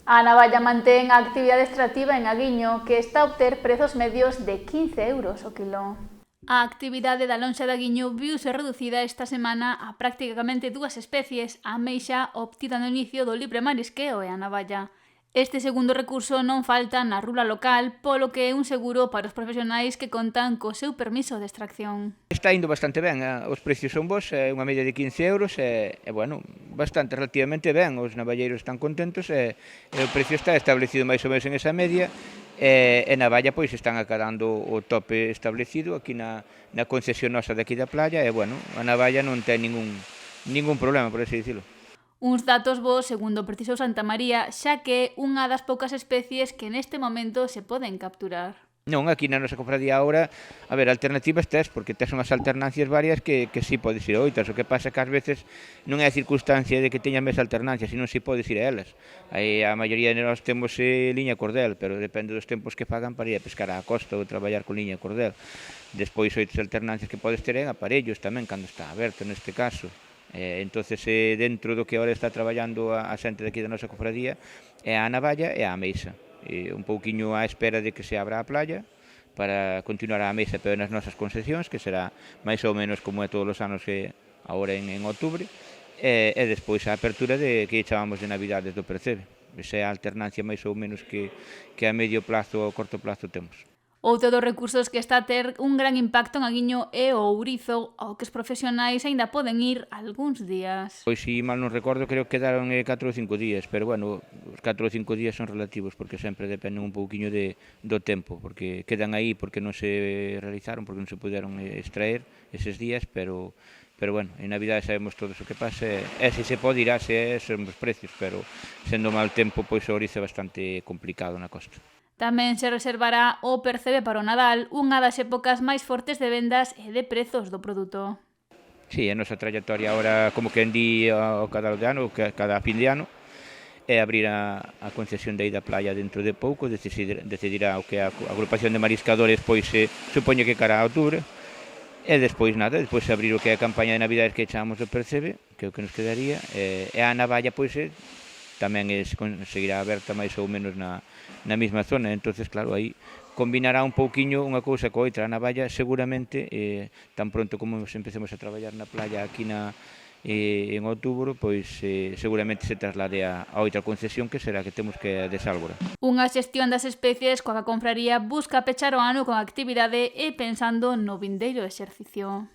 A navalla mantén a actividade extractiva en Aguiño, que está a obter prezos medios de 15 euros o quilo. A actividade da lonxa de Aguiño viuse reducida esta semana a prácticamente 2 especies, a ameixa obtida no inicio do libre marisqueo e a navalla. Este segundo recurso non falta na rula local, polo que é un seguro para os profesionais que contan co seu permiso de extracción. Está indo bastante ben, os precios son bons, é unha media de 15 euros bueno, bastante relativamente ben, os navalleiros están contentos o precio está establecido máis ou menos en esa media e navalla pois están acadando o tope establecido aquí na concesión nosa de aquí da playa e bueno, a navalla non ten ningún problema, por así dicilo. Uns datos bons segundo precisou Santa María, xa que é unha das poucas especies que neste momento se poden capturar. Non, aquí na nosa cofradía agora, a ver, alternativas tes, porque tes unhas alternancias varias que si podes ir a oitas, o que pasa que ás veces non é a circunstancia de que teñas máis alternancias, sino si podes ir a elas. Aí a maioría de nós temos liña cordel, pero depende dos tempos que fagan para ir a pescar á costa ou traballar con liña cordel. Despois oitas alternancias que podes ter en aparellos tamén, cando está aberto neste caso. Entonces dentro do que agora está traballando a xente daqui da nosa cofradía é a navalla e a ameixa. Un pouquiño á espera de que se abra a playa para continuar a mesa pero nas nosas concesións, que será máis ou menos como é todos os anos agora en outubro, e despois a apertura que chamamos de Navidades do Percebe. Esa é a alternancia máis ou menos que a medio plazo ou corto plazo temos. Outro dos recursos que está a ter un gran impacto en Aguiño é o ourizo, ao que os profesionais aínda poden ir algúns días. Pois, se mal non recordo, creo que quedaron 4 ou 5 días, pero bueno, os 4 ou 5 días son relativos, porque sempre dependen un pouquiño do tempo, porque quedan aí porque non se realizaron, porque non se puderon extraer eses días, pero bueno, en Navidade sabemos todos o que pasa, e se se pode irá, se son os precios, pero sendo mal tempo, pois o ourizo é bastante complicado na costa. Tamén se reservará o Percebe para o Nadal, unha das épocas máis fortes de vendas e de prezos do produto. Sí, a nosa trayectoria agora, como que en di ao cada ano, cada fin de ano, é abrir a concesión de aí da playa dentro de pouco, decidirá o que a agrupación de mariscadores, pois supoño que cara a outubro, e despois nada, despois abrir o que é a campaña de Navidades que chamamos do Percebe, que é o que nos quedaría, e a navalla, pois tamén seguirá aberta máis ou menos na mesma zona, entonces claro, aí combinará un pouquiño unha cousa coa outra. A navalla seguramente, tan pronto como empecemos a traballar na playa aquí en outubro, pois seguramente se traslade a outra concesión que será que temos que a de Sálvora. Unha xestión das especies coa que a confraría busca pechar o ano con actividade e pensando no vindeiro exercicio.